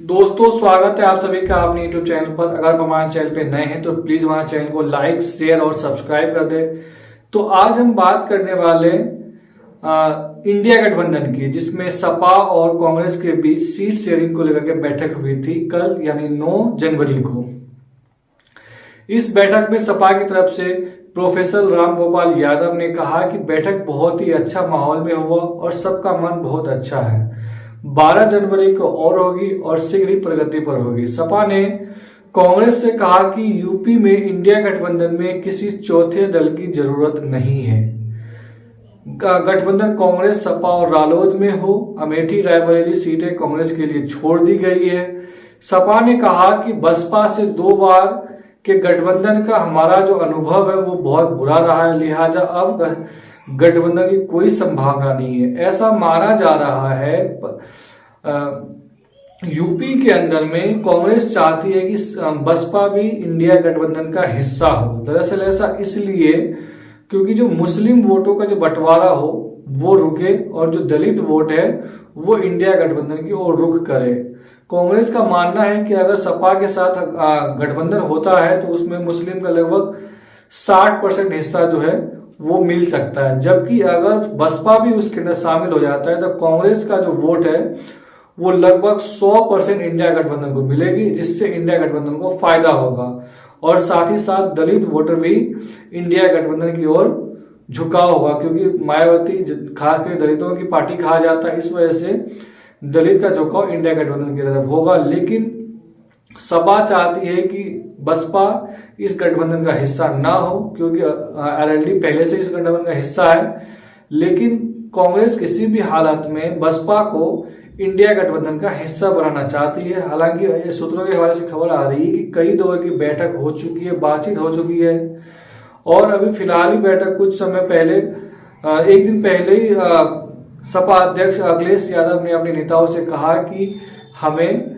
दोस्तों स्वागत है आप सभी का अपने YouTube चैनल पर। अगर आप हमारे चैनल पे नए हैं तो प्लीज हमारे चैनल को लाइक शेयर और सब्सक्राइब कर दें। तो आज हम बात करने वाले इंडिया गठबंधन की, जिसमें सपा और कांग्रेस के बीच सीट शेयरिंग को लेकर के बैठक हुई थी कल यानी 9 जनवरी को। इस बैठक में सपा की तरफ से प्रोफेसर राम गोपाल यादव ने कहा कि बैठक बहुत ही अच्छा माहौल में हुआ और सबका मन बहुत अच्छा है। 12 जनवरी को और होगी और शीघ्र ही प्रगति पर होगी। सपा ने कांग्रेस से कहा कि यूपी में इंडिया गठबंधन में किसी चौथे दल की जरूरत नहीं है। गठबंधन कांग्रेस सपा और रालोद में हो। अमेठी रायबरेली सीटें कांग्रेस के लिए छोड़ दी गई है। सपा ने कहा कि बसपा से 2 बार के गठबंधन का हमारा जो अनुभव है वो बहुत बुरा रहा है, लिहाजा अब गठबंधन की कोई संभावना नहीं है। ऐसा माना जा रहा है यूपी के अंदर में कांग्रेस चाहती है कि बसपा भी इंडिया गठबंधन का हिस्सा हो। दरअसल ऐसा इसलिए क्योंकि जो मुस्लिम वोटों का जो बंटवारा हो वो रुके और जो दलित वोट है वो इंडिया गठबंधन की ओर रुख करे। कांग्रेस का मानना है कि अगर सपा के साथ गठबंधन होता है तो उसमें मुस्लिम का लगभग 60% हिस्सा जो है वो मिल सकता है, जबकि अगर बसपा भी उसके अंदर शामिल हो जाता है तो कांग्रेस का जो वोट है वो लगभग 100% इंडिया गठबंधन को मिलेगी, जिससे इंडिया गठबंधन को फायदा होगा और साथ ही साथ दलित वोटर भी इंडिया गठबंधन की ओर झुकाव होगा, क्योंकि मायावती खासकर दलितों की पार्टी कहा जाता है, इस वजह से दलित का झुकाव इंडिया गठबंधन की तरफ होगा। लेकिन सपा चाहती है कि बसपा इस गठबंधन का हिस्सा ना हो, क्योंकि आरएलडी पहले से इस गठबंधन का हिस्सा है। लेकिन कांग्रेस किसी भी हालत में बसपा को इंडिया गठबंधन का हिस्सा बनाना चाहती है। हालांकि सूत्रों के हवाले से खबर आ रही है कि कई दौर की बैठक हो चुकी है, बातचीत हो चुकी है और अभी फिलहाल ही बैठक कुछ समय पहले एक दिन पहले ही सपा अध्यक्ष अखिलेश यादव ने अपने नेताओं से कहा कि हमें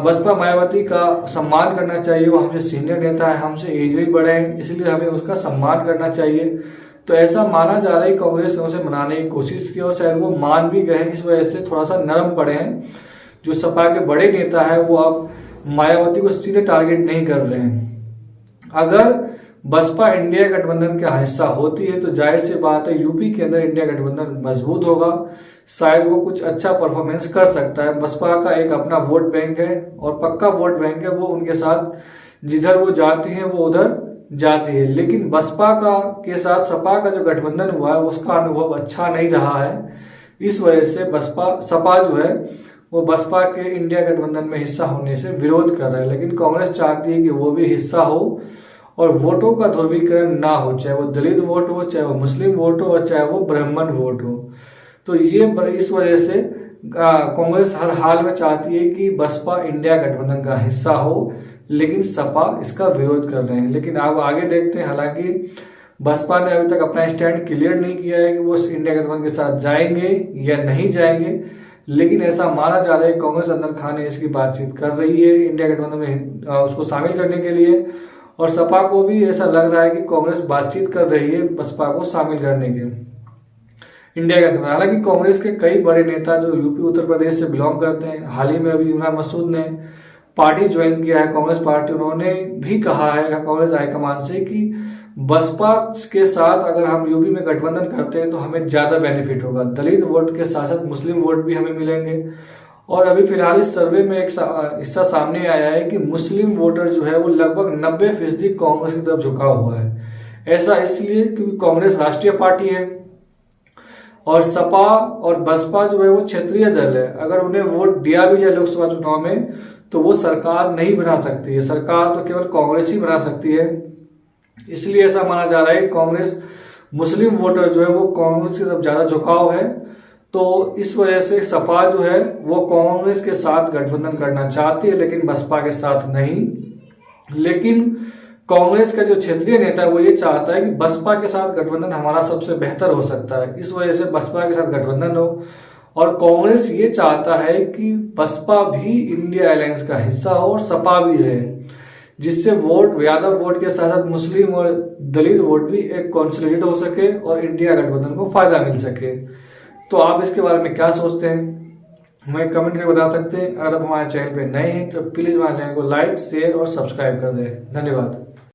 बसपा मायावती का सम्मान करना चाहिए, वो हमसे सीनियर नेता है, हमसे एज भी बड़े हैं, इसलिए हमें उसका सम्मान करना चाहिए। तो ऐसा माना जा रहा है कांग्रेस ने उसे मनाने की कोशिश की और शायद वो मान भी गए, इस वजह से थोड़ा सा नरम पड़े हैं। जो सपा के बड़े नेता है वो अब मायावती को सीधे टारगेट नहीं कर रहे हैं। अगर बसपा इंडिया गठबंधन का हिस्सा होती है तो जाहिर सी बात है यूपी के अंदर इंडिया गठबंधन मजबूत होगा, शायद वो कुछ अच्छा परफॉर्मेंस कर सकता है। बसपा का एक अपना वोट बैंक है और पक्का वोट बैंक है, वो उनके साथ जिधर वो जाती है वो उधर जाती है। लेकिन बसपा का के साथ सपा का जो गठबंधन हुआ है उसका अनुभव अच्छा नहीं रहा है, इस वजह से सपा जो है वो बसपा के इंडिया गठबंधन में हिस्सा होने से विरोध कर रहा है। लेकिन कांग्रेस चाहती है कि वो भी हिस्सा हो और वोटों का ध्रुवीकरण ना हो, चाहे वो दलित वोट हो, चाहे वो मुस्लिम वोट हो और चाहे वो ब्राह्मण वोट हो। तो ये इस वजह से कांग्रेस हर हाल में चाहती है कि बसपा इंडिया गठबंधन का हिस्सा हो, लेकिन सपा इसका विरोध कर रहे हैं। लेकिन आप आगे देखते हैं, हालांकि बसपा ने अभी तक अपना स्टैंड क्लियर नहीं किया है कि वो इंडिया गठबंधन के साथ जाएंगे या नहीं जाएंगे, लेकिन ऐसा माना जा रहा है कांग्रेस अंदर खाने इसकी बातचीत कर रही है इंडिया गठबंधन में उसको शामिल करने के लिए, और सपा को भी ऐसा लग रहा है कि कांग्रेस बातचीत कर रही है बसपा को शामिल करने के इंडिया गठबंधन। हालांकि कांग्रेस के कई बड़े नेता जो यूपी उत्तर प्रदेश से बिलोंग करते हैं, हाल ही में अभी इमरान मसूद ने पार्टी ज्वाइन किया है कांग्रेस पार्टी, उन्होंने भी कहा है कांग्रेस हाईकमान से कि बसपा के साथ अगर हम यूपी में गठबंधन करते हैं तो हमें ज्यादा बेनिफिट होगा, दलित वोट के साथ साथ मुस्लिम वोट भी हमें मिलेंगे। और अभी फिलहाल इस सर्वे में एक हिस्सा सामने आया है कि मुस्लिम वोटर जो है वो लगभग 90% कांग्रेस की तरफ झुका हुआ है। ऐसा इसलिए क्योंकि कांग्रेस राष्ट्रीय पार्टी है और सपा और बसपा जो है वो क्षेत्रीय दल है। अगर उन्हें वोट दिया भी जाए लोकसभा चुनाव में तो वो सरकार नहीं बना सकती है, सरकार तो केवल कांग्रेस ही बना सकती है। इसलिए ऐसा माना जा रहा है कांग्रेस मुस्लिम वोटर जो है वो कांग्रेस की तरफ ज्यादा झुकाव है, तो इस वजह से सपा जो है वो कांग्रेस के साथ गठबंधन करना चाहती है लेकिन बसपा के साथ नहीं। लेकिन कांग्रेस का जो क्षेत्रीय नेता है वो ये चाहता है कि बसपा के साथ गठबंधन हमारा सबसे बेहतर हो सकता है, इस वजह से बसपा के साथ गठबंधन हो। और कांग्रेस ये चाहता है कि बसपा भी इंडिया अलायंस का हिस्सा हो और सपा भी रहे, जिससे वोट यादव वोट के साथ साथ मुस्लिम और दलित वोट भी एक कंसोलिडेट हो सके और इंडिया गठबंधन को फायदा मिल सके। तो आप इसके बारे में क्या सोचते हैं? हमें कमेंट करके बता सकते हैं। अगर आप हमारे चैनल पे नए हैं तो प्लीज हमारे चैनल को लाइक, शेयर और सब्सक्राइब कर दें। धन्यवाद।